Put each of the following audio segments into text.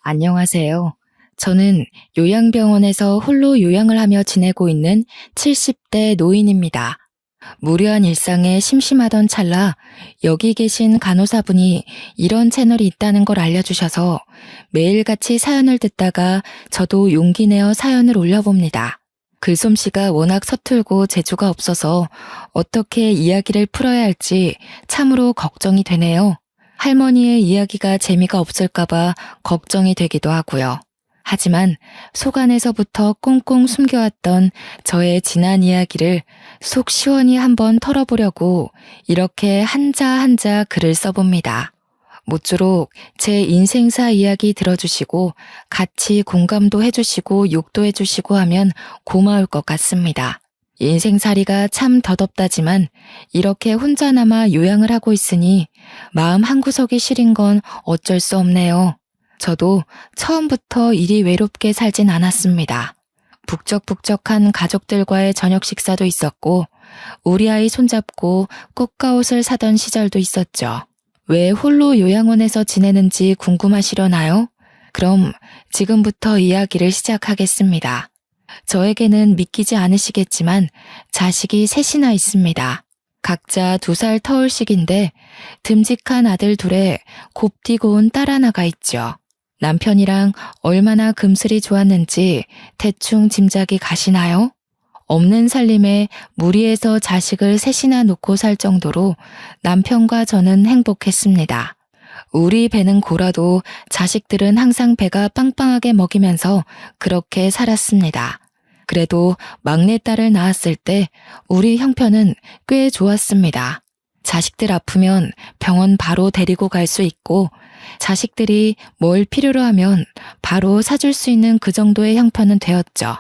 안녕하세요. 저는 요양병원에서 홀로 요양을 하며 지내고 있는 70대 노인입니다. 무료한 일상에 심심하던 찰나 여기 계신 간호사분이 이런 채널이 있다는 걸 알려주셔서 매일같이 사연을 듣다가 저도 용기 내어 사연을 올려봅니다. 글솜씨가 워낙 서툴고 재주가 없어서 어떻게 이야기를 풀어야 할지 참으로 걱정이 되네요. 할머니의 이야기가 재미가 없을까봐 걱정이 되기도 하고요. 하지만 속 안에서부터 꽁꽁 숨겨왔던 저의 지난 이야기를 속 시원히 한번 털어보려고 이렇게 한자 한자 글을 써봅니다. 모쪼록 제 인생사 이야기 들어주시고 같이 공감도 해주시고 욕도 해주시고 하면 고마울 것 같습니다. 인생살이가 참 더덥다지만 이렇게 혼자나마 요양을 하고 있으니 마음 한구석이 시린 건 어쩔 수 없네요. 저도 처음부터 이리 외롭게 살진 않았습니다. 북적북적한 가족들과의 저녁 식사도 있었고 우리 아이 손잡고 꽃가옷을 사던 시절도 있었죠. 왜 홀로 요양원에서 지내는지 궁금하시려나요? 그럼 지금부터 이야기를 시작하겠습니다. 저에게는 믿기지 않으시겠지만 자식이 셋이나 있습니다. 각자 2살 터울씩인데 듬직한 아들 둘에 곱디고 온 딸 하나가 있죠. 남편이랑 얼마나 금슬이 좋았는지 대충 짐작이 가시나요? 없는 살림에 무리해서 자식을 셋이나 놓고 살 정도로 남편과 저는 행복했습니다. 우리 배는 고라도 자식들은 항상 배가 빵빵하게 먹이면서 그렇게 살았습니다. 그래도 막내딸을 낳았을 때 우리 형편은 꽤 좋았습니다. 자식들 아프면 병원 바로 데리고 갈 수 있고 자식들이 뭘 필요로 하면 바로 사줄 수 있는 그 정도의 형편은 되었죠.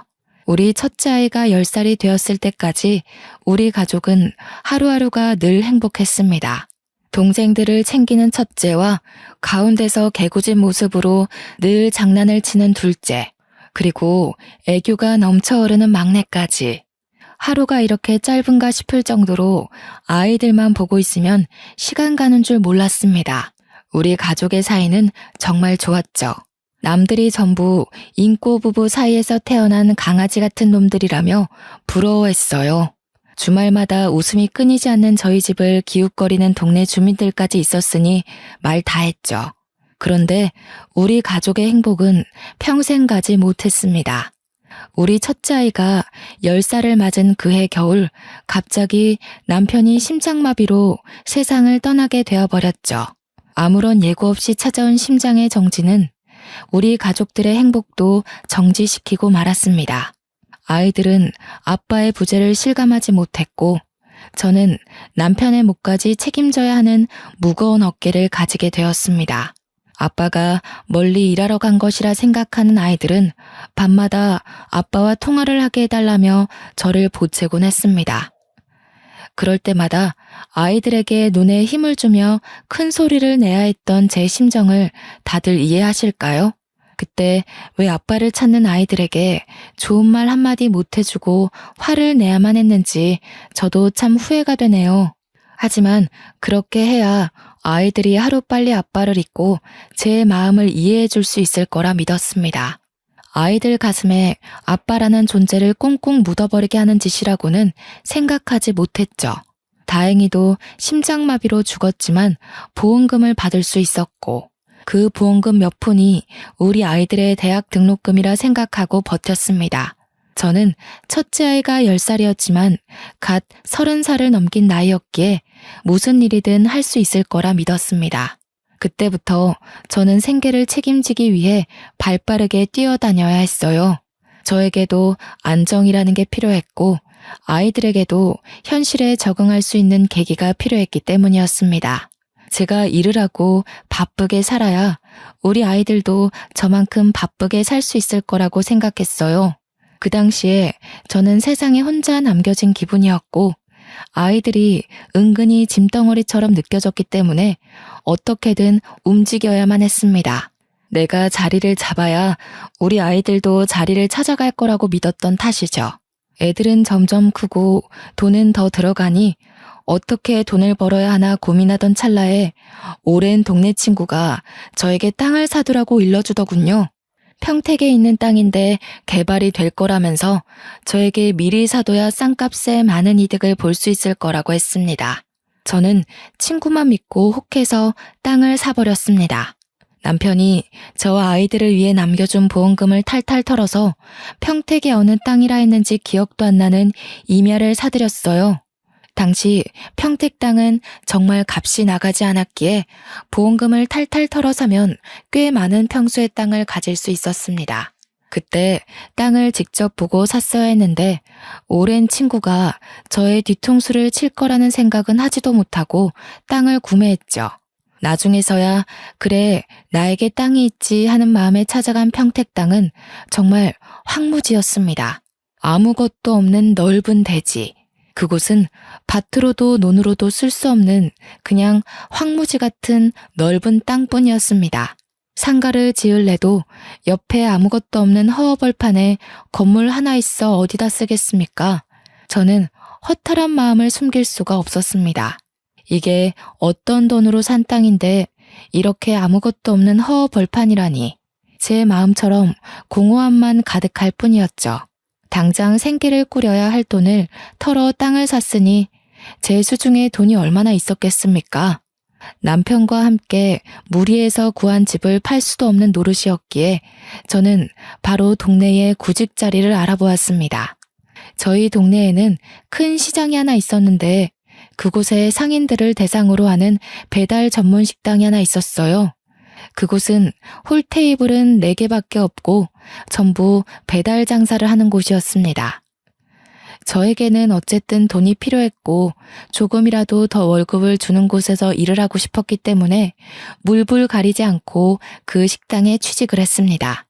우리 첫째 아이가 10살이 되었을 때까지 우리 가족은 하루하루가 늘 행복했습니다. 동생들을 챙기는 첫째와 가운데서 개구진 모습으로 늘 장난을 치는 둘째, 그리고 애교가 넘쳐 흐르는 막내까지. 하루가 이렇게 짧은가 싶을 정도로 아이들만 보고 있으면 시간 가는 줄 몰랐습니다. 우리 가족의 사이는 정말 좋았죠. 남들이 전부 인꼬 부부 사이에서 태어난 강아지 같은 놈들이라며 부러워했어요. 주말마다 웃음이 끊이지 않는 저희 집을 기웃거리는 동네 주민들까지 있었으니 말 다 했죠. 그런데 우리 가족의 행복은 평생 가지 못했습니다. 우리 첫째 아이가 10살을 맞은 그해 겨울 갑자기 남편이 심장마비로 세상을 떠나게 되어버렸죠. 아무런 예고 없이 찾아온 심장의 정지는 우리 가족들의 행복도 정지시키고 말았습니다. 아이들은 아빠의 부재를 실감하지 못했고 저는 남편의 몫까지 책임져야 하는 무거운 어깨를 가지게 되었습니다. 아빠가 멀리 일하러 간 것이라 생각하는 아이들은 밤마다 아빠와 통화를 하게 해달라며 저를 보채곤 했습니다. 그럴 때마다 아이들에게 눈에 힘을 주며 큰 소리를 내야 했던 제 심정을 다들 이해하실까요? 그때 왜 아빠를 찾는 아이들에게 좋은 말 한마디 못해주고 화를 내야만 했는지 저도 참 후회가 되네요. 하지만 그렇게 해야 아이들이 하루빨리 아빠를 잊고 제 마음을 이해해 줄 수 있을 거라 믿었습니다. 아이들 가슴에 아빠라는 존재를 꽁꽁 묻어버리게 하는 짓이라고는 생각하지 못했죠. 다행히도 심장마비로 죽었지만 보험금을 받을 수 있었고 그 보험금 몇 푼이 우리 아이들의 대학 등록금이라 생각하고 버텼습니다. 저는 첫째 아이가 10살이었지만 갓 30살을 넘긴 나이였기에 무슨 일이든 할 수 있을 거라 믿었습니다. 그때부터 저는 생계를 책임지기 위해 발빠르게 뛰어다녀야 했어요. 저에게도 안정이라는 게 필요했고 아이들에게도 현실에 적응할 수 있는 계기가 필요했기 때문이었습니다. 제가 일을 하고 바쁘게 살아야 우리 아이들도 저만큼 바쁘게 살 수 있을 거라고 생각했어요. 그 당시에 저는 세상에 혼자 남겨진 기분이었고 아이들이 은근히 짐덩어리처럼 느껴졌기 때문에 어떻게든 움직여야만 했습니다. 내가 자리를 잡아야 우리 아이들도 자리를 찾아갈 거라고 믿었던 탓이죠. 애들은 점점 크고 돈은 더 들어가니 어떻게 돈을 벌어야 하나 고민하던 찰나에 오랜 동네 친구가 저에게 땅을 사두라고 일러주더군요. 평택에 있는 땅인데 개발이 될 거라면서 저에게 미리 사둬야 싼값에 많은 이득을 볼 수 있을 거라고 했습니다. 저는 친구만 믿고 혹해서 땅을 사버렸습니다. 남편이 저와 아이들을 위해 남겨준 보험금을 탈탈 털어서 평택의 어느 땅이라 했는지 기억도 안 나는 임야를 사들였어요. 당시 평택 땅은 정말 값이 나가지 않았기에 보험금을 탈탈 털어 사면 꽤 많은 평수의 땅을 가질 수 있었습니다. 그때 땅을 직접 보고 샀어야 했는데 오랜 친구가 저의 뒤통수를 칠 거라는 생각은 하지도 못하고 땅을 구매했죠. 나중에서야 그래 나에게 땅이 있지 하는 마음에 찾아간 평택 땅은 정말 황무지였습니다. 아무것도 없는 넓은 대지. 그곳은 밭으로도 논으로도 쓸 수 없는 그냥 황무지 같은 넓은 땅뿐이었습니다. 상가를 지을래도 옆에 아무것도 없는 허허벌판에 건물 하나 있어 어디다 쓰겠습니까? 저는 허탈한 마음을 숨길 수가 없었습니다. 이게 어떤 돈으로 산 땅인데 이렇게 아무것도 없는 허허벌판이라니. 제 마음처럼 공허함만 가득할 뿐이었죠. 당장 생계를 꾸려야 할 돈을 털어 땅을 샀으니 제 수중에 돈이 얼마나 있었겠습니까? 남편과 함께 무리해서 구한 집을 팔 수도 없는 노릇이었기에 저는 바로 동네의 구직 자리를 알아보았습니다. 저희 동네에는 큰 시장이 하나 있었는데 그곳에 상인들을 대상으로 하는 배달 전문 식당이 하나 있었어요. 그곳은 홀 테이블은 4개밖에 없고 전부 배달 장사를 하는 곳이었습니다. 저에게는 어쨌든 돈이 필요했고 조금이라도 더 월급을 주는 곳에서 일을 하고 싶었기 때문에 물불 가리지 않고 그 식당에 취직을 했습니다.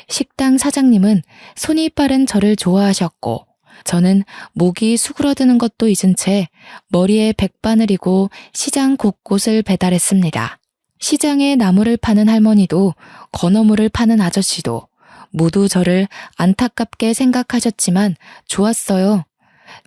식당 사장님은 손이 빠른 저를 좋아하셨고 저는 목이 수그러드는 것도 잊은 채 머리에 백바늘이고 시장 곳곳을 배달했습니다. 시장에 나무를 파는 할머니도 건어물을 파는 아저씨도 모두 저를 안타깝게 생각하셨지만 좋았어요.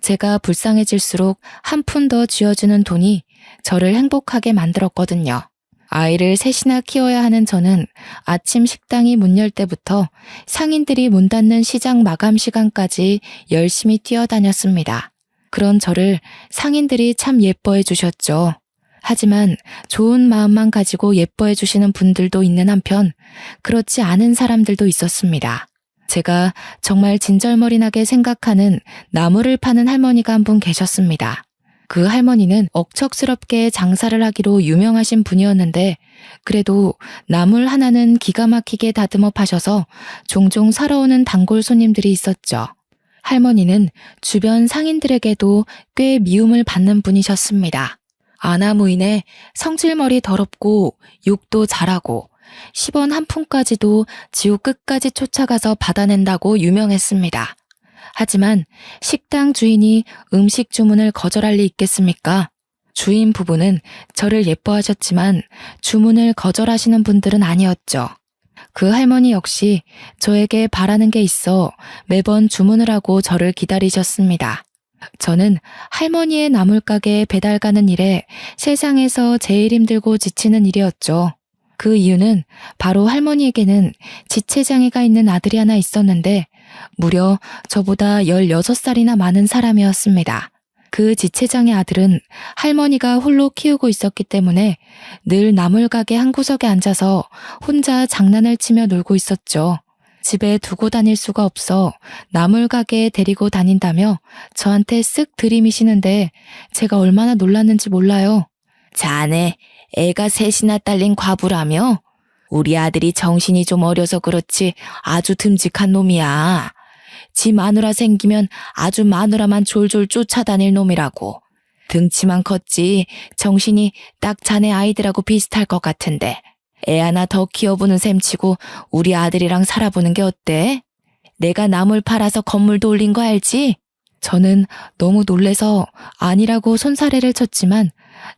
제가 불쌍해질수록 한 푼 더 쥐어주는 돈이 저를 행복하게 만들었거든요. 아이를 셋이나 키워야 하는 저는 아침 식당이 문 열 때부터 상인들이 문 닫는 시장 마감 시간까지 열심히 뛰어다녔습니다. 그런 저를 상인들이 참 예뻐해 주셨죠. 하지만 좋은 마음만 가지고 예뻐해 주시는 분들도 있는 한편 그렇지 않은 사람들도 있었습니다. 제가 정말 진절머리나게 생각하는 나무를 파는 할머니가 한 분 계셨습니다. 그 할머니는 억척스럽게 장사를 하기로 유명하신 분이었는데 그래도 나물 하나는 기가 막히게 다듬어 파셔서 종종 사러 오는 단골 손님들이 있었죠. 할머니는 주변 상인들에게도 꽤 미움을 받는 분이셨습니다. 아나무인에 성질머리 더럽고 욕도 잘하고 10원 한 푼까지도 지옥 끝까지 쫓아가서 받아낸다고 유명했습니다. 하지만 식당 주인이 음식 주문을 거절할 리 있겠습니까? 주인 부부는 저를 예뻐하셨지만 주문을 거절하시는 분들은 아니었죠. 그 할머니 역시 저에게 바라는 게 있어 매번 주문을 하고 저를 기다리셨습니다. 저는 할머니의 나물가게 배달 가는 일에 세상에서 제일 힘들고 지치는 일이었죠. 그 이유는 바로 할머니에게는 지체장애가 있는 아들이 하나 있었는데 무려 저보다 16살이나 많은 사람이었습니다. 그 지체장애 아들은 할머니가 홀로 키우고 있었기 때문에 늘 나물가게 한 구석에 앉아서 혼자 장난을 치며 놀고 있었죠. 집에 두고 다닐 수가 없어 나물가게에 데리고 다닌다며 저한테 쓱 들이미시는데 제가 얼마나 놀랐는지 몰라요. 자네, 애가 셋이나 딸린 과부라며? 우리 아들이 정신이 좀 어려서 그렇지 아주 듬직한 놈이야. 지 마누라 생기면 아주 마누라만 졸졸 쫓아다닐 놈이라고. 등치만 컸지 정신이 딱 자네 아이들하고 비슷할 것 같은데. 애 하나 더 키워보는 셈치고 우리 아들이랑 살아보는 게 어때? 내가 나물 팔아서 건물도 올린 거 알지? 저는 너무 놀래서 아니라고 손사래를 쳤지만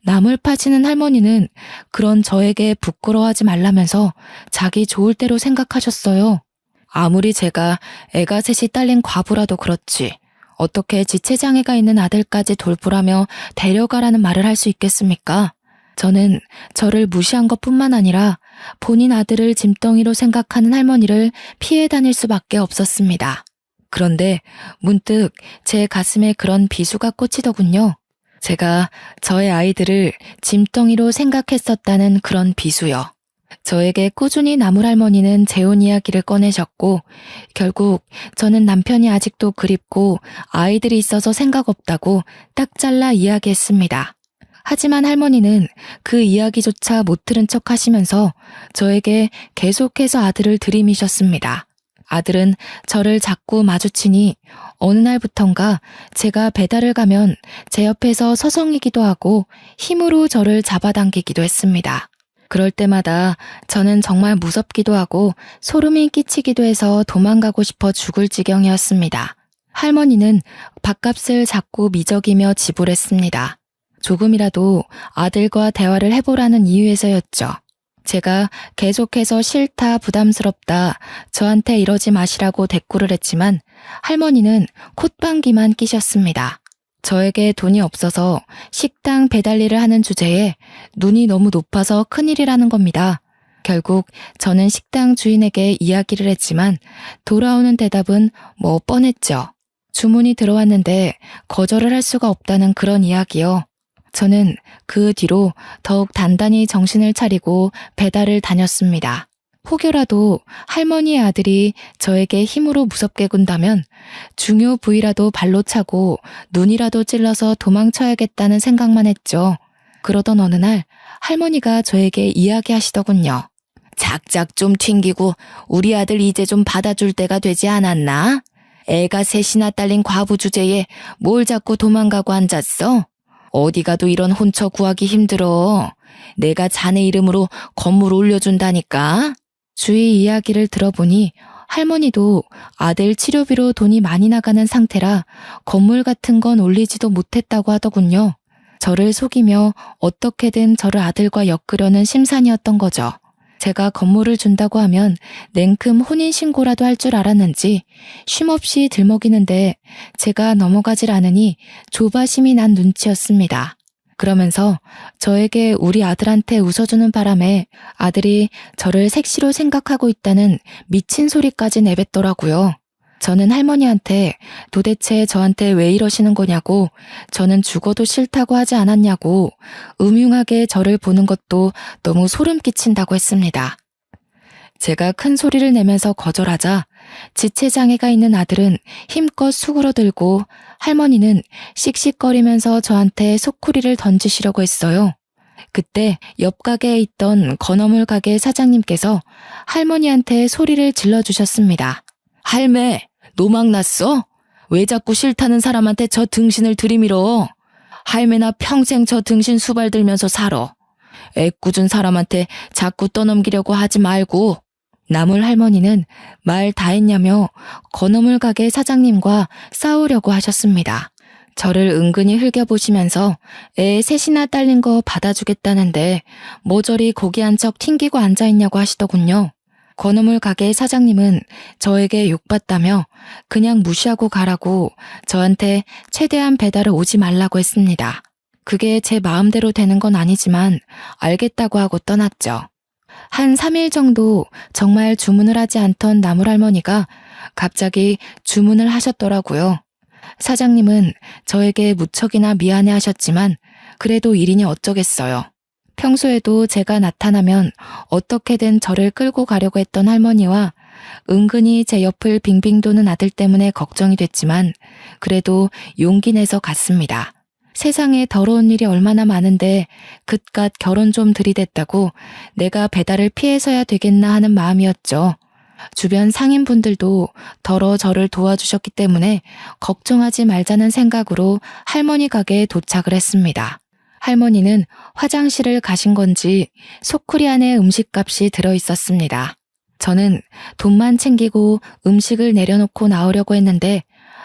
나물 파시는 할머니는 그런 저에게 부끄러워하지 말라면서 자기 좋을 대로 생각하셨어요. 아무리 제가 애가 셋이 딸린 과부라도 그렇지 어떻게 지체장애가 있는 아들까지 돌보라며 데려가라는 말을 할 수 있겠습니까? 저는 저를 무시한 것뿐만 아니라 본인 아들을 짐덩이로 생각하는 할머니를 피해 다닐 수밖에 없었습니다. 그런데 문득 제 가슴에 그런 비수가 꽂히더군요. 제가 저의 아이들을 짐덩이로 생각했었다는 그런 비수요. 저에게 꾸준히 나물할머니는 재혼 이야기를 꺼내셨고 결국 저는 남편이 아직도 그립고 아이들이 있어서 생각 없다고 딱 잘라 이야기했습니다. 하지만 할머니는 그 이야기조차 못 들은 척 하시면서 저에게 계속해서 아들을 들이미셨습니다. 아들은 저를 자꾸 마주치니 어느 날부턴가 제가 배달을 가면 제 옆에서 서성이기도 하고 힘으로 저를 잡아당기기도 했습니다. 그럴 때마다 저는 정말 무섭기도 하고 소름이 끼치기도 해서 도망가고 싶어 죽을 지경이었습니다. 할머니는 밥값을 자꾸 미적이며 지불했습니다. 조금이라도 아들과 대화를 해보라는 이유에서였죠. 제가 계속해서 싫다, 부담스럽다, 저한테 이러지 마시라고 대꾸를 했지만 할머니는 콧방귀만 끼셨습니다. 저에게 돈이 없어서 식당 배달 일을 하는 주제에 눈이 너무 높아서 큰일이라는 겁니다. 결국 저는 식당 주인에게 이야기를 했지만 돌아오는 대답은 뭐 뻔했죠. 주문이 들어왔는데 거절을 할 수가 없다는 그런 이야기요. 저는 그 뒤로 더욱 단단히 정신을 차리고 배달을 다녔습니다. 혹여라도 할머니의 아들이 저에게 힘으로 무섭게 군다면 중요 부위라도 발로 차고 눈이라도 찔러서 도망쳐야겠다는 생각만 했죠. 그러던 어느 날 할머니가 저에게 이야기하시더군요. 작작 좀 튕기고 우리 아들 이제 좀 받아줄 때가 되지 않았나? 애가 셋이나 딸린 과부 주제에 뭘 자꾸 도망가고 앉았어? 어디 가도 이런 혼처 구하기 힘들어. 내가 자네 이름으로 건물 올려준다니까. 주위 이야기를 들어보니 할머니도 아들 치료비로 돈이 많이 나가는 상태라 건물 같은 건 올리지도 못했다고 하더군요. 저를 속이며 어떻게든 저를 아들과 엮으려는 심산이었던 거죠. 제가 건물을 준다고 하면 냉큼 혼인신고라도 할 줄 알았는지 쉼없이 들먹이는데 제가 넘어가질 않으니 조바심이 난 눈치였습니다. 그러면서 저에게 우리 아들한테 웃어주는 바람에 아들이 저를 색시로 생각하고 있다는 미친 소리까지 내뱉더라고요. 저는 할머니한테 도대체 저한테 왜 이러시는 거냐고, 저는 죽어도 싫다고 하지 않았냐고 음흉하게 저를 보는 것도 너무 소름 끼친다고 했습니다. 제가 큰 소리를 내면서 거절하자 지체장애가 있는 아들은 힘껏 수그러들고 할머니는 씩씩거리면서 저한테 소쿠리를 던지시려고 했어요. 그때 옆 가게에 있던 건어물 가게 사장님께서 할머니한테 소리를 질러주셨습니다. 할매, 노망 났어? 왜 자꾸 싫다는 사람한테 저 등신을 들이밀어? 할매나 평생 저 등신 수발 들면서 살아. 애꿎은 사람한테 자꾸 떠넘기려고 하지 말고. 나물 할머니는 말 다 했냐며 건어물 가게 사장님과 싸우려고 하셨습니다. 저를 은근히 흘겨보시면서 애 셋이나 딸린 거 받아주겠다는데 뭐 저리 고기 한 척 튕기고 앉아있냐고 하시더군요. 건어물 가게 사장님은 저에게 욕받다며 그냥 무시하고 가라고 저한테 최대한 배달을 오지 말라고 했습니다. 그게 제 마음대로 되는 건 아니지만 알겠다고 하고 떠났죠. 한 3일 정도 정말 주문을 하지 않던 나물할머니가 갑자기 주문을 하셨더라고요. 사장님은 저에게 무척이나 미안해 하셨지만 그래도 일이니 어쩌겠어요. 평소에도 제가 나타나면 어떻게든 저를 끌고 가려고 했던 할머니와 은근히 제 옆을 빙빙 도는 아들 때문에 걱정이 됐지만 그래도 용기 내서 갔습니다. 세상에 더러운 일이 얼마나 많은데 그깟 결혼 좀 들이댔다고 내가 배달을 피해서야 되겠나 하는 마음이었죠. 주변 상인분들도 더러 저를 도와주셨기 때문에 걱정하지 말자는 생각으로 할머니 가게에 도착을 했습니다. 할머니는 화장실을 가신 건지 소쿠리 안에 음식값이 들어있었습니다. 저는 돈만 챙기고 음식을 내려놓고 나오려고 했는데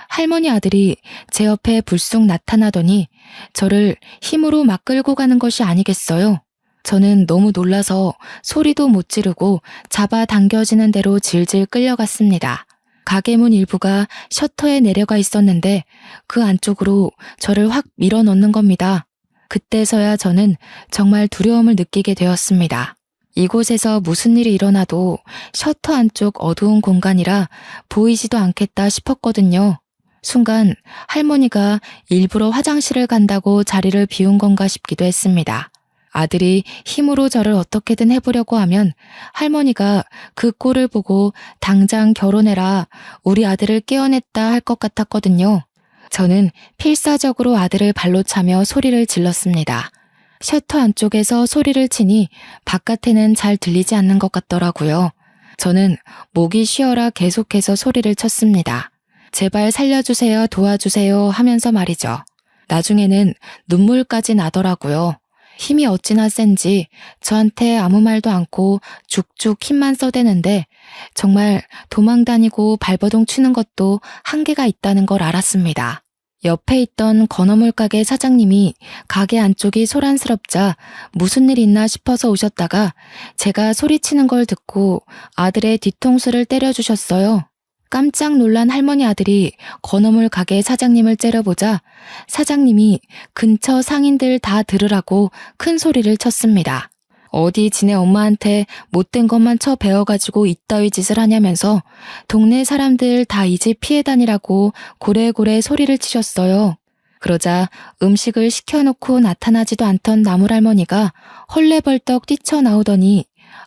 할머니 아들이 제 옆에 불쑥 나타나더니 저를 힘으로 막 끌고 가는 것이 아니겠어요. 저는 너무 놀라서 소리도 못 지르고 잡아당겨지는 대로 질질 끌려갔습니다. 가게 문 일부가 셔터에 내려가 있었는데 그 안쪽으로 저를 확 밀어 넣는 겁니다. 그때서야 저는 정말 두려움을 느끼게 되었습니다. 이곳에서 무슨 일이 일어나도 셔터 안쪽 어두운 공간이라 보이지도 않겠다 싶었거든요. 순간 할머니가 일부러 화장실을 간다고 자리를 비운 건가 싶기도 했습니다. 아들이 힘으로 저를 어떻게든 해보려고 하면 할머니가 그 꼴을 보고 당장 결혼해라, 우리 아들을 깨어냈다 할 것 같았거든요. 저는 필사적으로 아들을 발로 차며 소리를 질렀습니다. 셔터 안쪽에서 소리를 치니 바깥에는 잘 들리지 않는 것 같더라고요. 저는 목이 쉬어라 계속해서 소리를 쳤습니다. 제발 살려주세요, 도와주세요 하면서 말이죠. 나중에는 눈물까지 나더라고요. 힘이 어찌나 센지 저한테 아무 말도 않고 죽죽 힘만 써대는데 정말 도망 다니고 발버둥 치는 것도 한계가 있다는 걸 알았습니다. 옆에 있던 건어물 가게 사장님이 가게 안쪽이 소란스럽자 무슨 일 있나 싶어서 오셨다가 제가 소리치는 걸 듣고 아들의 뒤통수를 때려주셨어요. 깜짝 놀란 할머니 아들이 건어물 가게 사장님을 째려보자 사장님이 근처 상인들 다 들으라고 큰 소리를 쳤습니다. 어디 지네 엄마한테 못된 것만 쳐 배워가지고 이따위 짓을 하냐면서 동네 사람들 다 이 집 피해 다니라고 고래고래 소리를 치셨어요. 그러자 음식을 시켜놓고 나타나지도 않던 나물할머니가 헐레벌떡 뛰쳐나오더니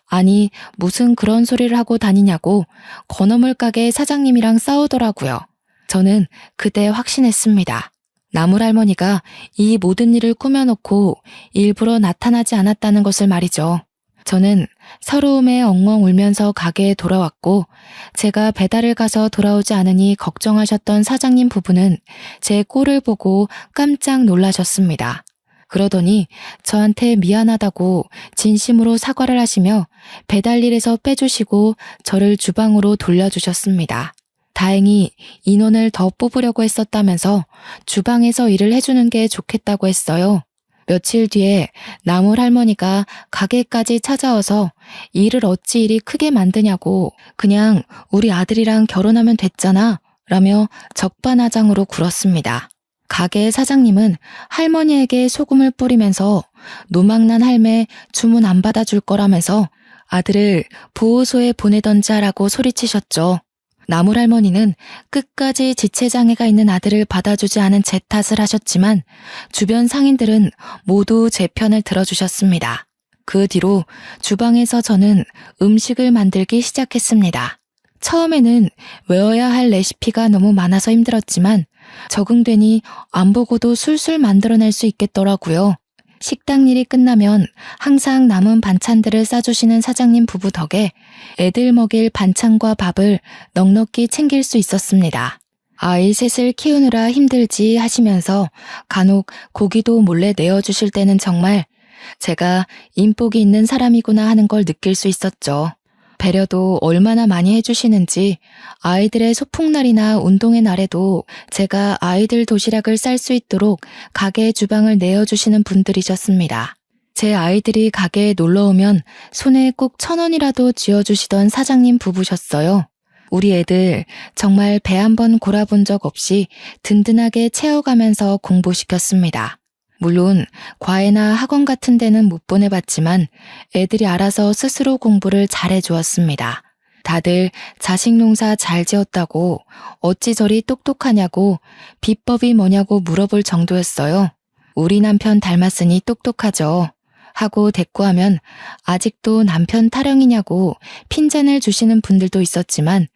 아니 무슨 그런 소리를 하고 다니냐고 건어물 가게 사장님이랑 싸우더라고요. 저는 그때 확신했습니다. 나물할머니가 이 모든 일을 꾸며놓고 일부러 나타나지 않았다는 것을 말이죠. 저는 서러움에 엉엉 울면서 가게에 돌아왔고 제가 배달을 가서 돌아오지 않으니 걱정하셨던 사장님 부부는 제 꼴을 보고 깜짝 놀라셨습니다. 그러더니 저한테 미안하다고 진심으로 사과를 하시며 배달일에서 빼주시고 저를 주방으로 돌려주셨습니다. 다행히 인원을 더 뽑으려고 했었다면서 주방에서 일을 해주는 게 좋겠다고 했어요. 며칠 뒤에 나물 할머니가 가게까지 찾아와서 일을 어찌 이리 크게 만드냐고 그냥 우리 아들이랑 결혼하면 됐잖아 라며 적반하장으로 굴었습니다. 가게 사장님은 할머니에게 소금을 뿌리면서 노망난 할매 주문 안 받아줄 거라면서 아들을 보호소에 보내던지 하라고 소리치셨죠. 나물할머니는 끝까지 지체장애가 있는 아들을 받아주지 않은 제 탓을 하셨지만 주변 상인들은 모두 제 편을 들어주셨습니다. 그 뒤로 주방에서 저는 음식을 만들기 시작했습니다. 처음에는 외워야 할 레시피가 너무 많아서 힘들었지만 적응되니 안 보고도 술술 만들어낼 수 있겠더라고요. 식당 일이 끝나면 항상 남은 반찬들을 싸주시는 사장님 부부 덕에 애들 먹일 반찬과 밥을 넉넉히 챙길 수 있었습니다. 아이 셋을 키우느라 힘들지 하시면서 간혹 고기도 몰래 내어주실 때는 정말 제가 인복이 있는 사람이구나 하는 걸 느낄 수 있었죠. 배려도 얼마나 많이 해주시는지 아이들의 소풍날이나 운동회 날에도 제가 아이들 도시락을 쌀 수 있도록 가게 주방을 내어주시는 분들이셨습니다. 제 아이들이 가게에 놀러오면 손에 꼭 1,000원이라도 쥐어주시던 사장님 부부셨어요. 우리 애들 정말 배 한 번 골아본 적 없이 든든하게 채워가면서 공부시켰습니다. 물론 과외나 학원 같은 데는 못 보내봤지만 애들이 알아서 스스로 공부를 잘해주었습니다. 다들 자식 농사 잘 지었다고 어찌 저리 똑똑하냐고 비법이 뭐냐고 물어볼 정도였어요. 우리 남편 닮았으니 똑똑하죠. 하고 대꾸하면 아직도 남편 타령이냐고 핀잔을 주시는 분들도 있었지만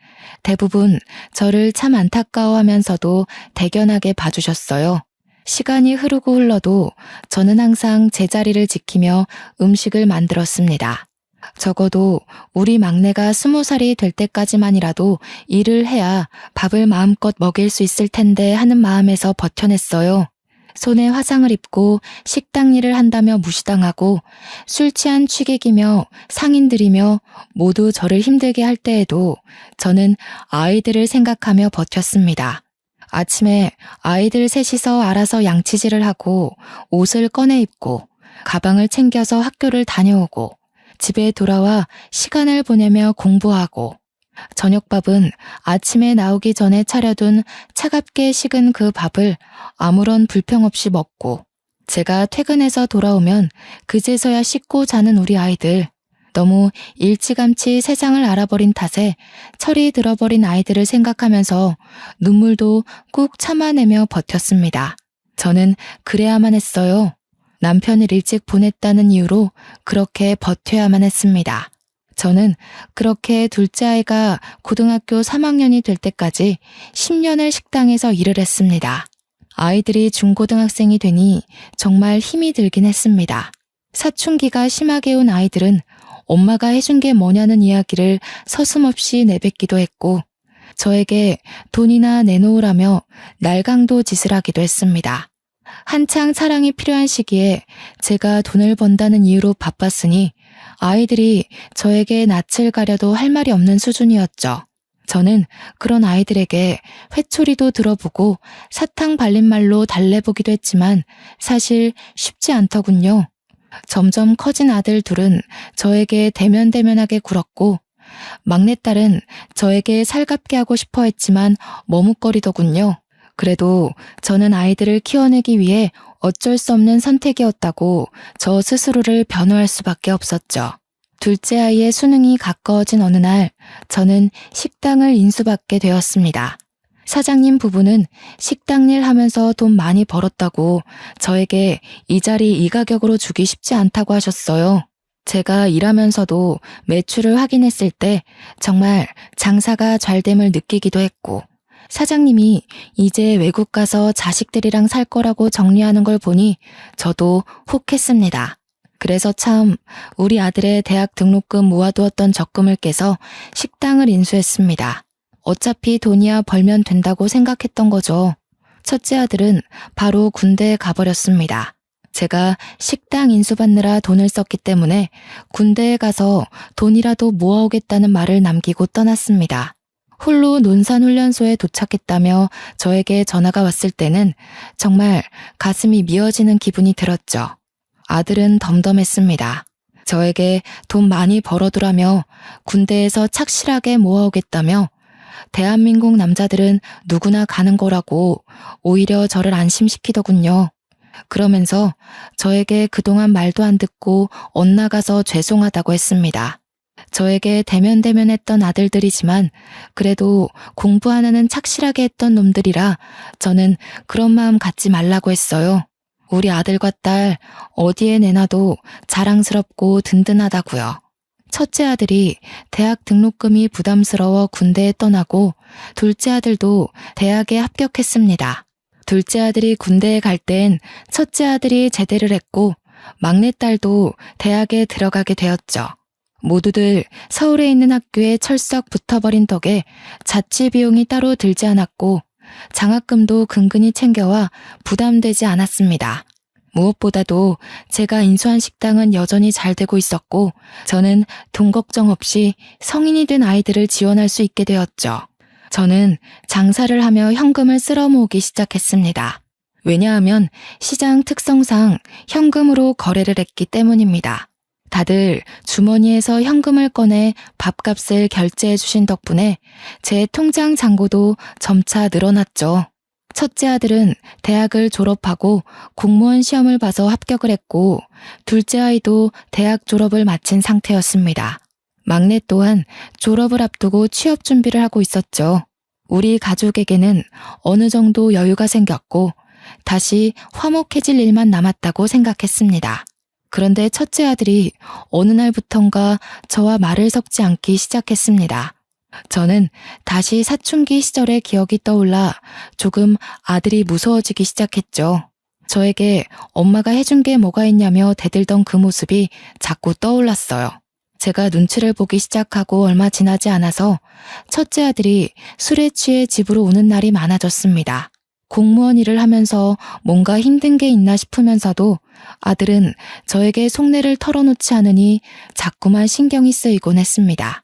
대부분 저를 참 안타까워하면서도 대견하게 봐주셨어요. 시간이 흐르고 흘러도 저는 항상 제자리를 지키며 음식을 만들었습니다. 적어도 우리 막내가 20살이 될 때까지만이라도 일을 해야 밥을 마음껏 먹일 수 있을 텐데 하는 마음에서 버텨냈어요. 손에 화상을 입고 식당 일을 한다며 무시당하고 술 취한 취객이며 상인들이며 모두 저를 힘들게 할 때에도 저는 아이들을 생각하며 버텼습니다. 아침에 아이들 셋이서 알아서 양치질을 하고 옷을 꺼내 입고 가방을 챙겨서 학교를 다녀오고 집에 돌아와 시간을 보내며 공부하고 저녁밥은 아침에 나오기 전에 차려둔 차갑게 식은 그 밥을 아무런 불평 없이 먹고, 제가 퇴근해서 돌아오면 그제서야 씻고 자는 우리 아이들. 너무 일찌감치 세상을 알아버린 탓에 철이 들어버린 아이들을 생각하면서 눈물도 꾹 참아내며 버텼습니다. 저는 그래야만 했어요. 남편을 일찍 보냈다는 이유로 그렇게 버텨야만 했습니다. 저는 그렇게 둘째 아이가 고등학교 3학년이 될 때까지 10년을 식당에서 일을 했습니다. 아이들이 중고등학생이 되니 정말 힘이 들긴 했습니다. 사춘기가 심하게 온 아이들은 엄마가 해준 게 뭐냐는 이야기를 서슴없이 내뱉기도 했고, 저에게 돈이나 내놓으라며 날강도 짓을 하기도 했습니다. 한창 사랑이 필요한 시기에 제가 돈을 번다는 이유로 바빴으니 아이들이 저에게 낯을 가려도 할 말이 없는 수준이었죠. 저는 그런 아이들에게 회초리도 들어보고 사탕 발린 말로 달래보기도 했지만 사실 쉽지 않더군요. 점점 커진 아들 둘은 저에게 대면대면하게 굴었고, 막내딸은 저에게 살갑게 하고 싶어 했지만 머뭇거리더군요. 그래도 저는 아이들을 키워내기 위해 어쩔 수 없는 선택이었다고 저 스스로를 변호할 수밖에 없었죠. 둘째 아이의 수능이 가까워진 어느 날, 저는 식당을 인수받게 되었습니다. 사장님 부부는 식당 일 하면서 돈 많이 벌었다고 저에게 이 자리 이 가격으로 주기 쉽지 않다고 하셨어요. 제가 일하면서도 매출을 확인했을 때 정말 장사가 잘 됨을 느끼기도 했고, 사장님이 이제 외국 가서 자식들이랑 살 거라고 정리하는 걸 보니 저도 혹했습니다. 그래서 참 우리 아들의 대학 등록금 모아두었던 적금을 깨서 식당을 인수했습니다. 어차피 돈이야 벌면 된다고 생각했던 거죠. 첫째 아들은 바로 군대에 가버렸습니다. 제가 식당 인수받느라 돈을 썼기 때문에 군대에 가서 돈이라도 모아오겠다는 말을 남기고 떠났습니다. 홀로 논산훈련소에 도착했다며 저에게 전화가 왔을 때는 정말 가슴이 미어지는 기분이 들었죠. 아들은 덤덤했습니다. 저에게 돈 많이 벌어두라며 군대에서 착실하게 모아오겠다며 대한민국 남자들은 누구나 가는 거라고 오히려 저를 안심시키더군요. 그러면서 저에게 그동안 말도 안 듣고 엇나가서 죄송하다고 했습니다. 저에게 대면대면했던 아들들이지만 그래도 공부 하나는 착실하게 했던 놈들이라 저는 그런 마음 갖지 말라고 했어요. 우리 아들과 딸 어디에 내놔도 자랑스럽고 든든하다고요. 첫째 아들이 대학 등록금이 부담스러워 군대에 떠나고 둘째 아들도 대학에 합격했습니다. 둘째 아들이 군대에 갈 땐 첫째 아들이 제대를 했고 막내딸도 대학에 들어가게 되었죠. 모두들 서울에 있는 학교에 철썩 붙어버린 덕에 자취 비용이 따로 들지 않았고 장학금도 근근히 챙겨와 부담되지 않았습니다. 무엇보다도 제가 인수한 식당은 여전히 잘 되고 있었고 저는 돈 걱정 없이 성인이 된 아이들을 지원할 수 있게 되었죠. 저는 장사를 하며 현금을 쓸어 모으기 시작했습니다. 왜냐하면 시장 특성상 현금으로 거래를 했기 때문입니다. 다들 주머니에서 현금을 꺼내 밥값을 결제해 주신 덕분에 제 통장 잔고도 점차 늘어났죠. 첫째 아들은 대학을 졸업하고 공무원 시험을 봐서 합격을 했고 둘째 아이도 대학 졸업을 마친 상태였습니다. 막내 또한 졸업을 앞두고 취업 준비를 하고 있었죠. 우리 가족에게는 어느 정도 여유가 생겼고 다시 화목해질 일만 남았다고 생각했습니다. 그런데 첫째 아들이 어느 날부턴가 저와 말을 섞지 않기 시작했습니다. 저는 다시 사춘기 시절의 기억이 떠올라 조금 아들이 무서워지기 시작했죠. 저에게 엄마가 해준 게 뭐가 있냐며 대들던 그 모습이 자꾸 떠올랐어요. 제가 눈치를 보기 시작하고 얼마 지나지 않아서 첫째 아들이 술에 취해 집으로 오는 날이 많아졌습니다. 공무원 일을 하면서 뭔가 힘든 게 있나 싶으면서도 아들은 저에게 속내를 털어놓지 않으니 자꾸만 신경이 쓰이곤 했습니다.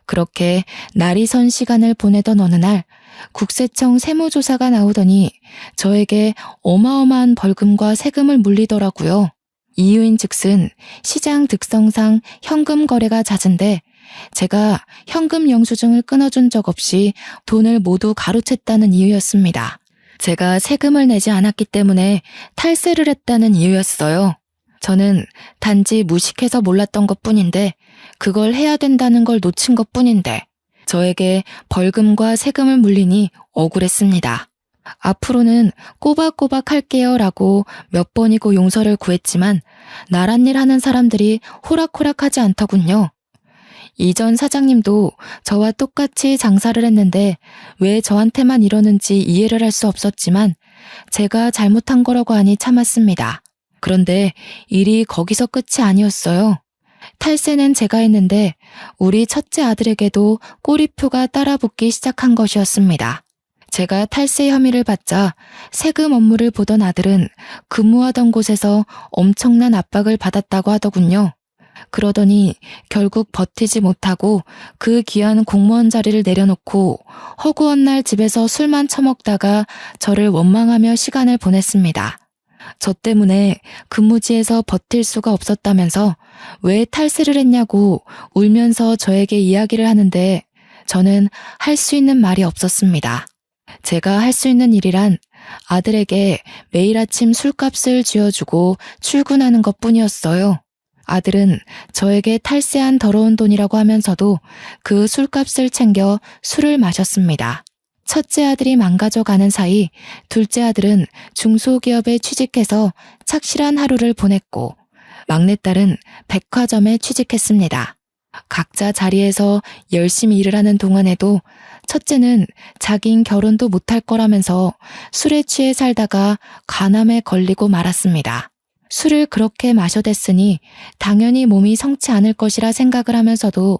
그렇게 날이 선 시간을 보내던 어느 날 국세청 세무조사가 나오더니 저에게 어마어마한 벌금과 세금을 물리더라고요. 이유인 즉슨 시장 특성상 현금 거래가 잦은데 제가 현금 영수증을 끊어준 적 없이 돈을 모두 가로챘다는 이유였습니다. 제가 세금을 내지 않았기 때문에 탈세를 했다는 이유였어요. 저는 단지 무식해서 몰랐던 것뿐인데 그걸 해야 된다는 걸 놓친 것뿐인데 저에게 벌금과 세금을 물리니 억울했습니다. 앞으로는 꼬박꼬박 할게요 라고 몇 번이고 용서를 구했지만 나랏일 하는 사람들이 호락호락하지 않더군요. 이전 사장님도 저와 똑같이 장사를 했는데 왜 저한테만 이러는지 이해를 할 수 없었지만 제가 잘못한 거라고 하니 참았습니다. 그런데 일이 거기서 끝이 아니었어요. 탈세는 제가 했는데 우리 첫째 아들에게도 꼬리표가 따라붙기 시작한 것이었습니다. 제가 탈세 혐의를 받자 세금 업무를 보던 아들은 근무하던 곳에서 엄청난 압박을 받았다고 하더군요. 그러더니 결국 버티지 못하고 그 귀한 공무원 자리를 내려놓고 허구한 날 집에서 술만 처먹다가 저를 원망하며 시간을 보냈습니다. 저 때문에 근무지에서 버틸 수가 없었다면서 왜 탈세를 했냐고 울면서 저에게 이야기를 하는데 저는 할 수 있는 말이 없었습니다. 제가 할 수 있는 일이란 아들에게 매일 아침 술값을 쥐어주고 출근하는 것뿐이었어요. 아들은 저에게 탈세한 더러운 돈이라고 하면서도 그 술값을 챙겨 술을 마셨습니다. 첫째 아들이 망가져가는 사이 둘째 아들은 중소기업에 취직해서 착실한 하루를 보냈고 막내딸은 백화점에 취직했습니다. 각자 자리에서 열심히 일을 하는 동안에도 첫째는 자긴 결혼도 못할 거라면서 술에 취해 살다가 간암에 걸리고 말았습니다. 술을 그렇게 마셔댔으니 당연히 몸이 성치 않을 것이라 생각을 하면서도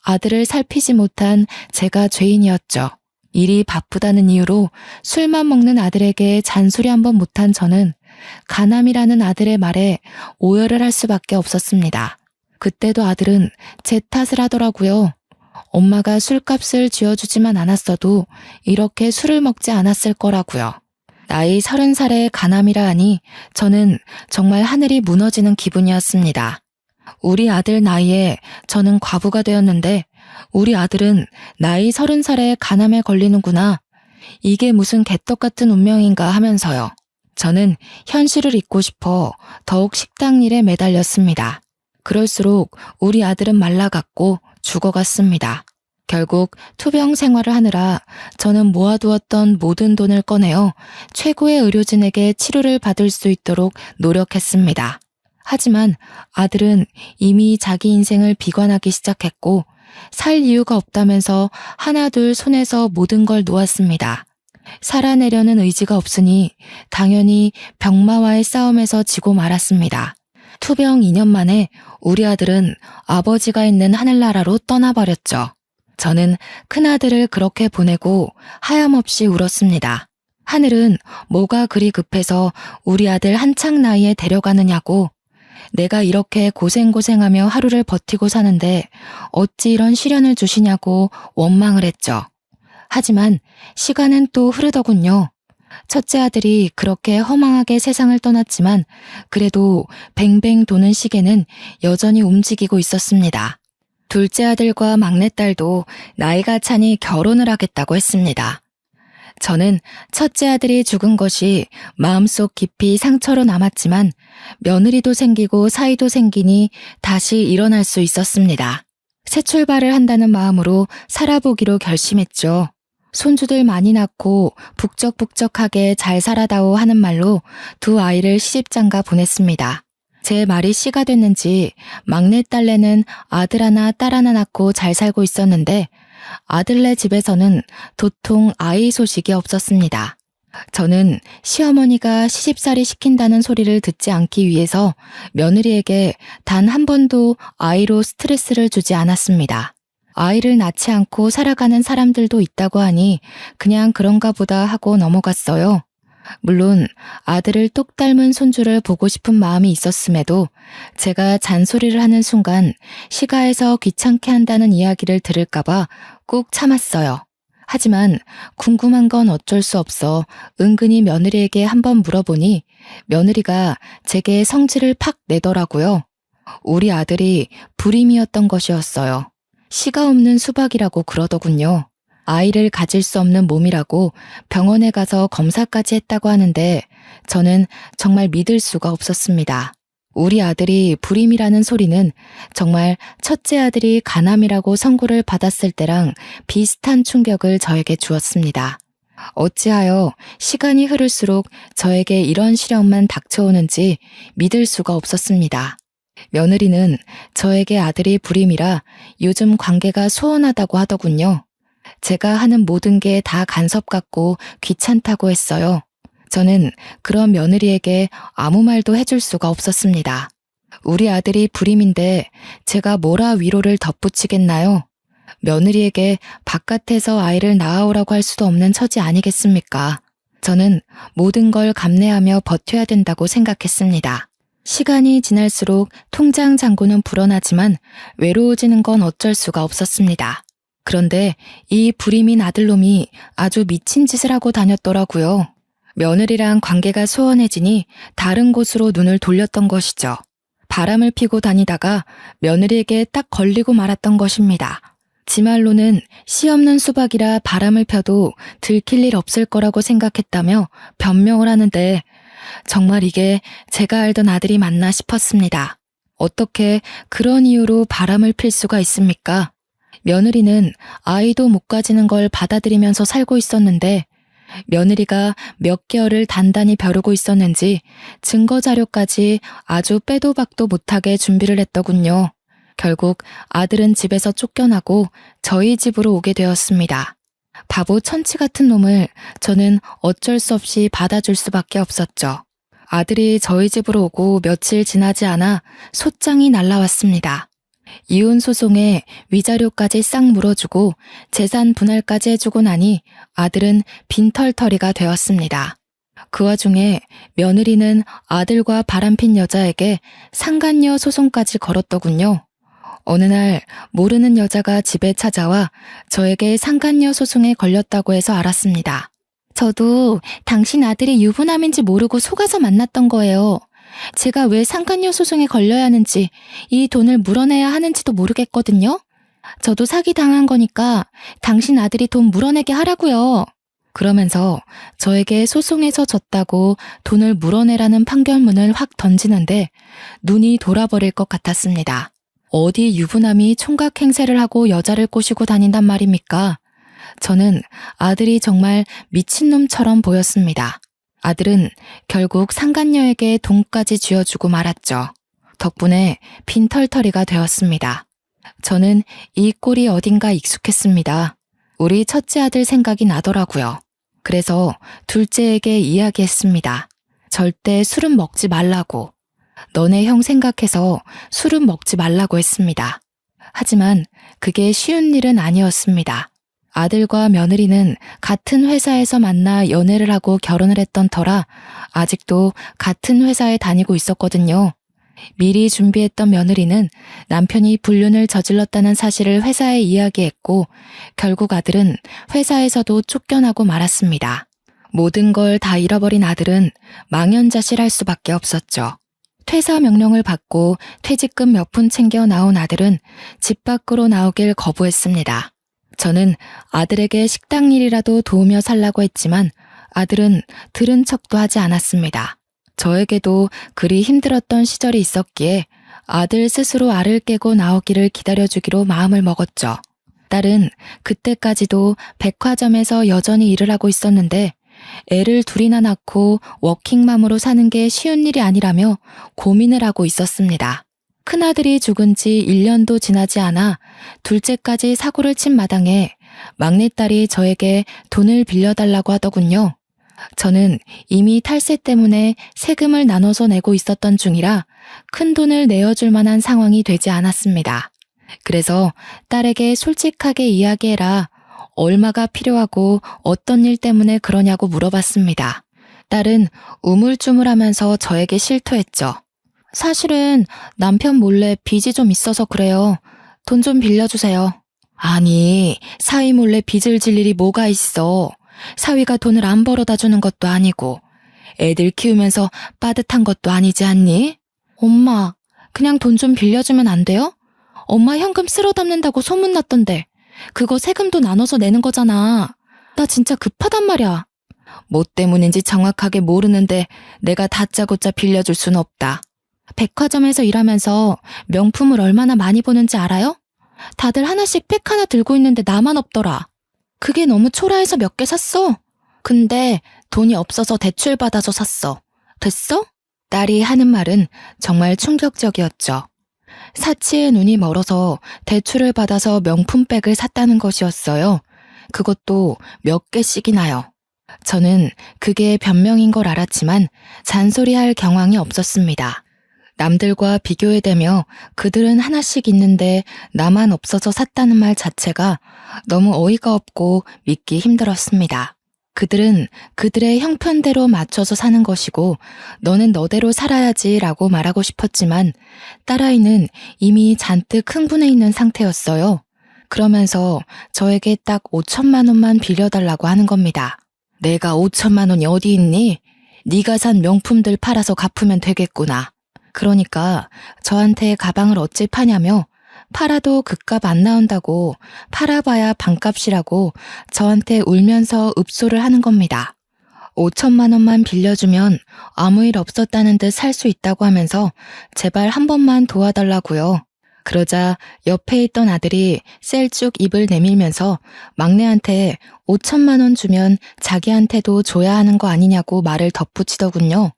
아들을 살피지 못한 제가 죄인이었죠. 일이 바쁘다는 이유로 술만 먹는 아들에게 잔소리 한번 못한 저는 간암이라는 아들의 말에 오열을 할 수밖에 없었습니다. 그때도 아들은 제 탓을 하더라고요. 엄마가 술값을 쥐어주지만 않았어도 이렇게 술을 먹지 않았을 거라고요. 나이 30살에 간암이라 하니 저는 정말 하늘이 무너지는 기분이었습니다. 우리 아들 나이에 저는 과부가 되었는데 우리 아들은 나이 30살에 간암에 걸리는구나. 이게 무슨 개떡 같은 운명인가 하면서요. 저는 현실을 잊고 싶어 더욱 식당 일에 매달렸습니다. 그럴수록 우리 아들은 말라갔고 죽어갔습니다. 결국 투병 생활을 하느라 저는 모아두었던 모든 돈을 꺼내어 최고의 의료진에게 치료를 받을 수 있도록 노력했습니다. 하지만 아들은 이미 자기 인생을 비관하기 시작했고 살 이유가 없다면서 하나둘 손에서 모든 걸 놓았습니다. 살아내려는 의지가 없으니 당연히 병마와의 싸움에서 지고 말았습니다. 투병 2년 만에 우리 아들은 아버지가 있는 하늘나라로 떠나버렸죠. 저는 큰아들을 그렇게 보내고 하염없이 울었습니다. 하늘은 뭐가 그리 급해서 우리 아들 한창 나이에 데려가느냐고. 내가 이렇게 고생고생하며 하루를 버티고 사는데 어찌 이런 시련을 주시냐고 원망을 했죠. 하지만 시간은 또 흐르더군요. 첫째 아들이 그렇게 허망하게 세상을 떠났지만 그래도 뱅뱅 도는 시계는 여전히 움직이고 있었습니다. 둘째 아들과 막내딸도 나이가 차니 결혼을 하겠다고 했습니다. 저는 첫째 아들이 죽은 것이 마음속 깊이 상처로 남았지만 며느리도 생기고 사이도 생기니 다시 일어날 수 있었습니다. 새 출발을 한다는 마음으로 살아보기로 결심했죠. 손주들 많이 낳고 북적북적하게 잘 살아다오 하는 말로 두 아이를 시집장가 보냈습니다. 제 말이 씨가 됐는지 막내딸내는 아들 하나 딸 하나 낳고 잘 살고 있었는데 아들네 집에서는 도통 아이 소식이 없었습니다. 저는 시어머니가 시집살이 시킨다는 소리를 듣지 않기 위해서 며느리에게 단 한 번도 아이로 스트레스를 주지 않았습니다. 아이를 낳지 않고 살아가는 사람들도 있다고 하니 그냥 그런가 보다 하고 넘어갔어요. 물론 아들을 똑 닮은 손주를 보고 싶은 마음이 있었음에도 제가 잔소리를 하는 순간 시가에서 귀찮게 한다는 이야기를 들을까봐 꾹 참았어요. 하지만 궁금한 건 어쩔 수 없어 은근히 며느리에게 한번 물어보니 며느리가 제게 성질을 팍 내더라고요. 우리 아들이 불임이었던 것이었어요. 씨가 없는 수박이라고 그러더군요. 아이를 가질 수 없는 몸이라고 병원에 가서 검사까지 했다고 하는데 저는 정말 믿을 수가 없었습니다. 우리 아들이 불임이라는 소리는 정말 첫째 아들이 간암이라고 선고를 받았을 때랑 비슷한 충격을 저에게 주었습니다. 어찌하여 시간이 흐를수록 저에게 이런 시련만 닥쳐오는지 믿을 수가 없었습니다. 며느리는 저에게 아들이 불임이라 요즘 관계가 소원하다고 하더군요. 제가 하는 모든 게 다 간섭 같고 귀찮다고 했어요. 저는 그런 며느리에게 아무 말도 해줄 수가 없었습니다. 우리 아들이 불임인데 제가 뭐라 위로를 덧붙이겠나요? 며느리에게 바깥에서 아이를 낳아오라고 할 수도 없는 처지 아니겠습니까? 저는 모든 걸 감내하며 버텨야 된다고 생각했습니다. 시간이 지날수록 통장 잔고는 불어나지만 외로워지는 건 어쩔 수가 없었습니다. 그런데 이 불임인 아들놈이 아주 미친 짓을 하고 다녔더라고요. 며느리랑 관계가 소원해지니 다른 곳으로 눈을 돌렸던 것이죠. 바람을 피고 다니다가 며느리에게 딱 걸리고 말았던 것입니다. 지 말로는 씨 없는 수박이라 바람을 펴도 들킬 일 없을 거라고 생각했다며 변명을 하는데 정말 이게 제가 알던 아들이 맞나 싶었습니다. 어떻게 그런 이유로 바람을 필 수가 있습니까? 며느리는 아이도 못 가지는 걸 받아들이면서 살고 있었는데 며느리가 몇 개월을 단단히 벼르고 있었는지 증거 자료까지 아주 빼도 박도 못하게 준비를 했더군요. 결국 아들은 집에서 쫓겨나고 저희 집으로 오게 되었습니다. 바보 천치 같은 놈을 저는 어쩔 수 없이 받아줄 수밖에 없었죠. 아들이 저희 집으로 오고 며칠 지나지 않아 소장이 날라왔습니다. 이혼 소송에 위자료까지 싹 물어주고 재산 분할까지 해주고 나니 아들은 빈털터리가 되었습니다. 그 와중에 며느리는 아들과 바람핀 여자에게 상간녀 소송까지 걸었더군요. 어느 날 모르는 여자가 집에 찾아와 저에게 상간녀 소송에 걸렸다고 해서 알았습니다. 저도 당신 아들이 유부남인지 모르고 속아서 만났던 거예요. 제가 왜 상간녀 소송에 걸려야 하는지, 이 돈을 물어내야 하는지도 모르겠거든요. 저도 사기당한 거니까 당신 아들이 돈 물어내게 하라고요. 그러면서 저에게 소송에서 졌다고 돈을 물어내라는 판결문을 확 던지는데 눈이 돌아버릴 것 같았습니다. 어디 유부남이 총각 행세를 하고 여자를 꼬시고 다닌단 말입니까? 저는 아들이 정말 미친놈처럼 보였습니다. 아들은 결국 상간녀에게 돈까지 쥐어주고 말았죠. 덕분에 빈털터리가 되었습니다. 저는 이 꼴이 어딘가 익숙했습니다. 우리 첫째 아들 생각이 나더라고요. 그래서 둘째에게 이야기했습니다. 절대 술은 먹지 말라고. 너네 형 생각해서 술은 먹지 말라고 했습니다. 하지만 그게 쉬운 일은 아니었습니다. 아들과 며느리는 같은 회사에서 만나 연애를 하고 결혼을 했던 터라 아직도 같은 회사에 다니고 있었거든요. 미리 준비했던 며느리는 남편이 불륜을 저질렀다는 사실을 회사에 이야기했고 결국 아들은 회사에서도 쫓겨나고 말았습니다. 모든 걸 다 잃어버린 아들은 망연자실할 수밖에 없었죠. 퇴사 명령을 받고 퇴직금 몇 푼 챙겨 나온 아들은 집 밖으로 나오길 거부했습니다. 저는 아들에게 식당 일이라도 도우며 살라고 했지만 아들은 들은 척도 하지 않았습니다. 저에게도 그리 힘들었던 시절이 있었기에 아들 스스로 알을 깨고 나오기를 기다려주기로 마음을 먹었죠. 딸은 그때까지도 백화점에서 여전히 일을 하고 있었는데 애를 둘이나 낳고 워킹맘으로 사는 게 쉬운 일이 아니라며 고민을 하고 있었습니다. 큰아들이 죽은 지 1년도 지나지 않아 둘째까지 사고를 친 마당에 막내딸이 저에게 돈을 빌려달라고 하더군요. 저는 이미 탈세 때문에 세금을 나눠서 내고 있었던 중이라 큰 돈을 내어줄 만한 상황이 되지 않았습니다. 그래서 딸에게 솔직하게 이야기해라. 얼마가 필요하고 어떤 일 때문에 그러냐고 물어봤습니다. 딸은 우물쭈물하면서 저에게 실토했죠. 사실은 남편 몰래 빚이 좀 있어서 그래요. 돈 좀 빌려주세요. 아니, 사위 몰래 빚을 질 일이 뭐가 있어. 사위가 돈을 안 벌어다 주는 것도 아니고 애들 키우면서 빠듯한 것도 아니지 않니? 엄마, 그냥 돈 좀 빌려주면 안 돼요? 엄마 현금 쓸어 담는다고 소문났던데 그거 세금도 나눠서 내는 거잖아. 나 진짜 급하단 말이야. 뭐 때문인지 정확하게 모르는데 내가 다짜고짜 빌려줄 순 없다. 백화점에서 일하면서 명품을 얼마나 많이 보는지 알아요? 다들 하나씩 백 하나 들고 있는데 나만 없더라. 그게 너무 초라해서 몇 개 샀어. 근데 돈이 없어서 대출 받아서 샀어. 됐어? 딸이 하는 말은 정말 충격적이었죠. 사치에 눈이 멀어서 대출을 받아서 명품백을 샀다는 것이었어요. 그것도 몇 개씩이나요. 저는 그게 변명인 걸 알았지만 잔소리할 경황이 없었습니다. 남들과 비교해대며 그들은 하나씩 있는데 나만 없어서 샀다는 말 자체가 너무 어이가 없고 믿기 힘들었습니다. 그들은 그들의 형편대로 맞춰서 사는 것이고 너는 너대로 살아야지 라고 말하고 싶었지만 딸아이는 이미 잔뜩 흥분해 있는 상태였어요. 그러면서 저에게 딱 5천만 원만 빌려달라고 하는 겁니다. 내가 5천만 원이 어디 있니? 네가 산 명품들 팔아서 갚으면 되겠구나. 그러니까 저한테 가방을 어찌 파냐며 팔아도 그값 안 나온다고 팔아봐야 반값이라고 저한테 울면서 읍소를 하는 겁니다. 5천만 원만 빌려주면 아무 일 없었다는 듯 살 수 있다고 하면서 제발 한 번만 도와달라고요. 그러자 옆에 있던 아들이 셀쭉 입을 내밀면서 막내한테 5천만 원 주면 자기한테도 줘야 하는 거 아니냐고 말을 덧붙이더군요.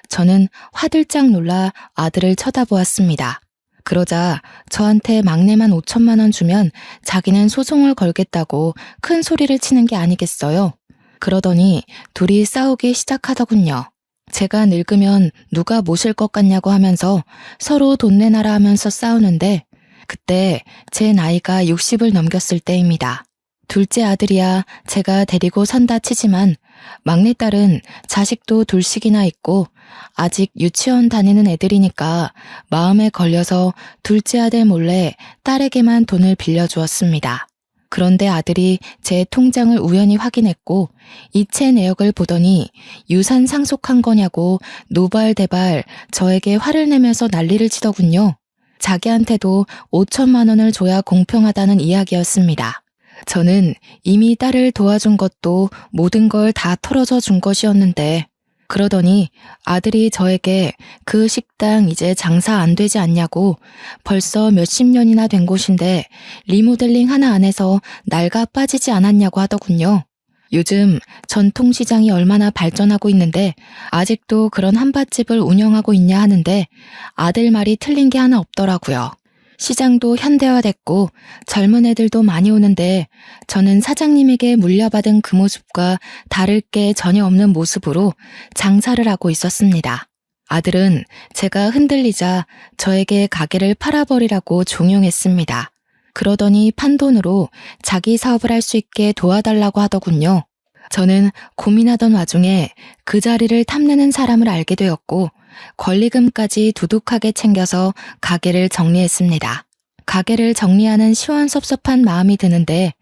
저는 화들짝 놀라 아들을 쳐다보았습니다. 그러자 저한테 막내만 5천만 원 주면 자기는 소송을 걸겠다고 큰 소리를 치는 게 아니겠어요. 그러더니 둘이 싸우기 시작하더군요. 제가 늙으면 누가 모실 것 같냐고 하면서 서로 돈 내놔라 하면서 싸우는데 그때 제 나이가 60을 넘겼을 때입니다. 둘째 아들이야 제가 데리고 산다 치지만 막내딸은 자식도 둘씩이나 있고 아직 유치원 다니는 애들이니까 마음에 걸려서 둘째 아들 몰래 딸에게만 돈을 빌려주었습니다. 그런데 아들이 제 통장을 우연히 확인했고 이체 내역을 보더니 유산 상속한 거냐고 노발대발 저에게 화를 내면서 난리를 치더군요. 자기한테도 5천만 원을 줘야 공평하다는 이야기였습니다. 저는 이미 딸을 도와준 것도 모든 걸 다 털어져 준 것이었는데 그러더니 아들이 저에게 그 식당 이제 장사 안 되지 않냐고 벌써 몇십 년이나 된 곳인데 리모델링 하나 안 해서 낡아 빠지지 않았냐고 하더군요. 요즘 전통시장이 얼마나 발전하고 있는데 아직도 그런 한밭집을 운영하고 있냐 하는데 아들 말이 틀린 게 하나 없더라고요. 시장도 현대화됐고 젊은 애들도 많이 오는데 저는 사장님에게 물려받은 그 모습과 다를 게 전혀 없는 모습으로 장사를 하고 있었습니다. 아들은 제가 흔들리자 저에게 가게를 팔아버리라고 종용했습니다. 그러더니 판돈으로 자기 사업을 할 수 있게 도와달라고 하더군요. 저는 고민하던 와중에 그 자리를 탐내는 사람을 알게 되었고 권리금까지 두둑하게 챙겨서 가게를 정리했습니다. 가게를 정리하는 시원섭섭한 마음이 드는데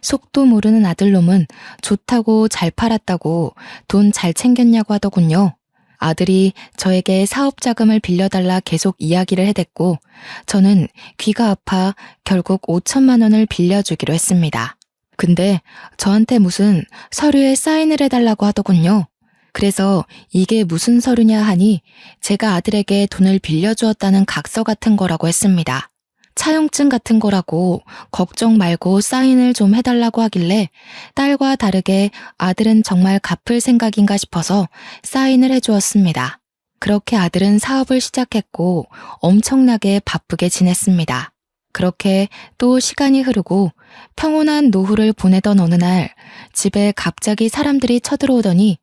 속도 모르는 아들놈은 좋다고 잘 팔았다고 돈 잘 챙겼냐고 하더군요. 아들이 저에게 사업 자금을 빌려달라 계속 이야기를 해댔고 저는 귀가 아파 결국 5천만 원을 빌려주기로 했습니다. 근데 저한테 무슨 서류에 사인을 해달라고 하더군요. 그래서 이게 무슨 서류냐 하니 제가 아들에게 돈을 빌려주었다는 각서 같은 거라고 했습니다. 차용증 같은 거라고 걱정 말고 사인을 좀 해달라고 하길래 딸과 다르게 아들은 정말 갚을 생각인가 싶어서 사인을 해주었습니다. 그렇게 아들은 사업을 시작했고 엄청나게 바쁘게 지냈습니다. 그렇게 또 시간이 흐르고 평온한 노후를 보내던 어느 날 집에 갑자기 사람들이 쳐들어오더니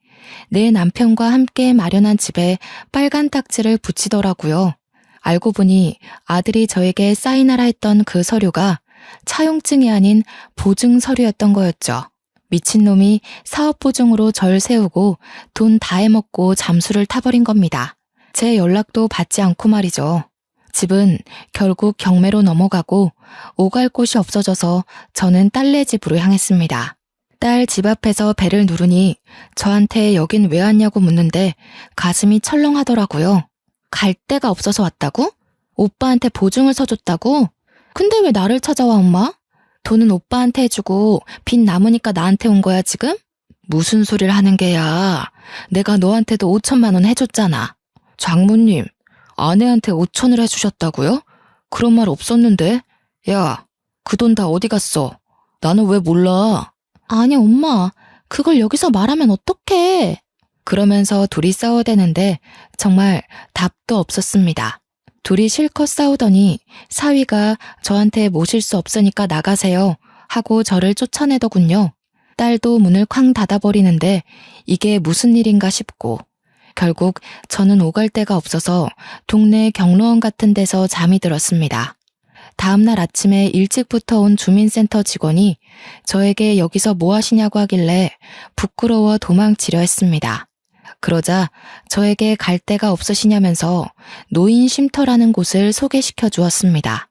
내 남편과 함께 마련한 집에 빨간 딱지를 붙이더라고요. 알고 보니 아들이 저에게 사인하라 했던 그 서류가 차용증이 아닌 보증 서류였던 거였죠. 미친놈이 사업보증으로 절 세우고 돈 다 해먹고 잠수를 타버린 겁니다. 제 연락도 받지 않고 말이죠. 집은 결국 경매로 넘어가고 오갈 곳이 없어져서 저는 딸네 집으로 향했습니다. 딸 집 앞에서 벨을 누르니 저한테 여긴 왜 왔냐고 묻는데 가슴이 철렁하더라고요. 갈 데가 없어서 왔다고? 오빠한테 보증을 서줬다고? 근데 왜 나를 찾아와, 엄마? 돈은 오빠한테 해주고 빚 남으니까 나한테 온 거야, 지금? 무슨 소리를 하는 게야. 내가 너한테도 5천만 원 해줬잖아. 장모님, 아내한테 5천을 해주셨다고요? 그런 말 없었는데? 야, 그 돈 다 어디 갔어? 나는 왜 몰라? 아니, 엄마. 그걸 여기서 말하면 어떡해. 그러면서 둘이 싸워대는데 정말 답도 없었습니다. 둘이 실컷 싸우더니 사위가 저한테 모실 수 없으니까 나가세요 하고 저를 쫓아내더군요. 딸도 문을 쾅 닫아버리는데 이게 무슨 일인가 싶고 결국 저는 오갈 데가 없어서 동네 경로원 같은 데서 잠이 들었습니다. 다음날 아침에 일찍부터 온 주민센터 직원이 저에게 여기서 뭐 하시냐고 하길래 부끄러워 도망치려 했습니다. 그러자 저에게 갈 데가 없으시냐면서 노인 쉼터라는 곳을 소개시켜 주었습니다.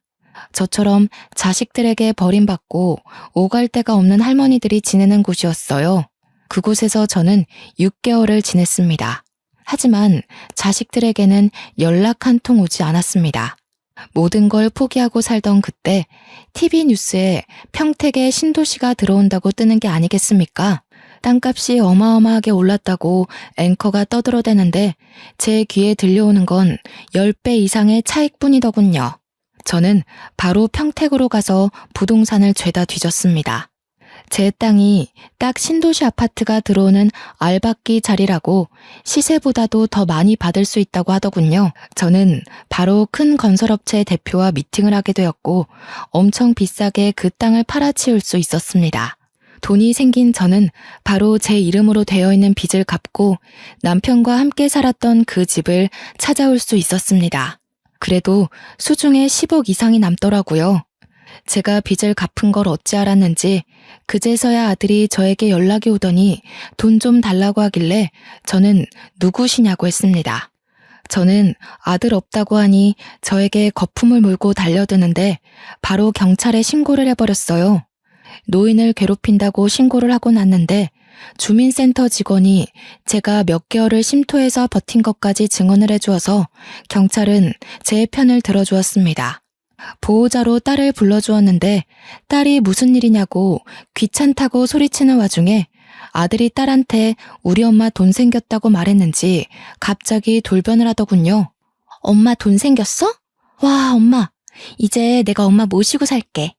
저처럼 자식들에게 버림받고 오갈 데가 없는 할머니들이 지내는 곳이었어요. 그곳에서 저는 6개월을 지냈습니다. 하지만 자식들에게는 연락 한 통 오지 않았습니다. 모든 걸 포기하고 살던 그때 TV 뉴스에 평택에 신도시가 들어온다고 뜨는 게 아니겠습니까? 땅값이 어마어마하게 올랐다고 앵커가 떠들어대는데 제 귀에 들려오는 건 10배 이상의 차익뿐이더군요. 저는 바로 평택으로 가서 부동산을 죄다 뒤졌습니다. 제 땅이 딱 신도시 아파트가 들어오는 알박기 자리라고 시세보다도 더 많이 받을 수 있다고 하더군요. 저는 바로 큰 건설업체 대표와 미팅을 하게 되었고 엄청 비싸게 그 땅을 팔아치울 수 있었습니다. 돈이 생긴 저는 바로 제 이름으로 되어 있는 빚을 갚고 남편과 함께 살았던 그 집을 찾아올 수 있었습니다. 그래도 수중에 10억 이상이 남더라고요. 제가 빚을 갚은 걸 어찌 알았는지 그제서야 아들이 저에게 연락이 오더니 돈 좀 달라고 하길래 저는 누구시냐고 했습니다. 저는 아들 없다고 하니 저에게 거품을 물고 달려드는데 바로 경찰에 신고를 해버렸어요. 노인을 괴롭힌다고 신고를 하고 났는데 주민센터 직원이 제가 몇 개월을 쉼터에서 버틴 것까지 증언을 해주어서 경찰은 제 편을 들어주었습니다. 보호자로 딸을 불러주었는데 딸이 무슨 일이냐고 귀찮다고 소리치는 와중에 아들이 딸한테 우리 엄마 돈 생겼다고 말했는지 갑자기 돌변을 하더군요. 엄마 돈 생겼어? 와, 엄마. 이제 내가 엄마 모시고 살게.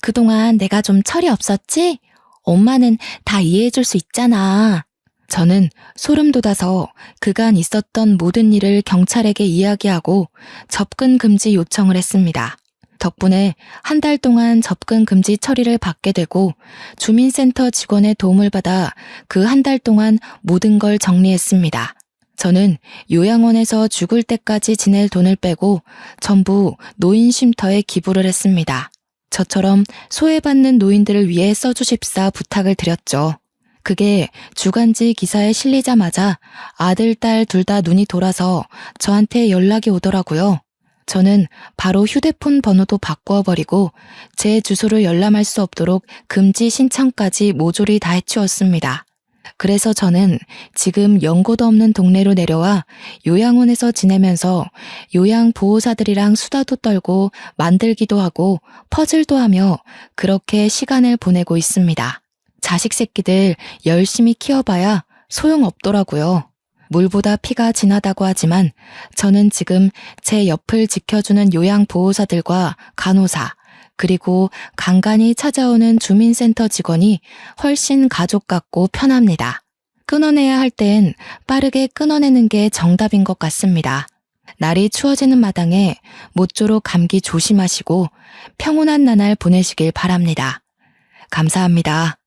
그동안 내가 좀 철이 없었지? 엄마는 다 이해해줄 수 있잖아. 저는 소름 돋아서 그간 있었던 모든 일을 경찰에게 이야기하고 접근 금지 요청을 했습니다. 덕분에 한 달 동안 접근 금지 처리를 받게 되고 주민센터 직원의 도움을 받아 그 한 달 동안 모든 걸 정리했습니다. 저는 요양원에서 죽을 때까지 지낼 돈을 빼고 전부 노인 쉼터에 기부를 했습니다. 저처럼 소외받는 노인들을 위해 써주십사 부탁을 드렸죠. 그게 주간지 기사에 실리자마자 아들, 딸 둘 다 눈이 돌아서 저한테 연락이 오더라고요. 저는 바로 휴대폰 번호도 바꾸어버리고 제 주소를 열람할 수 없도록 금지 신청까지 모조리 다 해치웠습니다. 그래서 저는 지금 연고도 없는 동네로 내려와 요양원에서 지내면서 요양보호사들이랑 수다도 떨고 만들기도 하고 퍼즐도 하며 그렇게 시간을 보내고 있습니다. 자식 새끼들 열심히 키워봐야 소용없더라고요. 물보다 피가 진하다고 하지만 저는 지금 제 옆을 지켜주는 요양보호사들과 간호사, 그리고 간간히 찾아오는 주민센터 직원이 훨씬 가족 같고 편합니다. 끊어내야 할 땐 빠르게 끊어내는 게 정답인 것 같습니다. 날이 추워지는 마당에 모쪼록 감기 조심하시고 평온한 나날 보내시길 바랍니다. 감사합니다.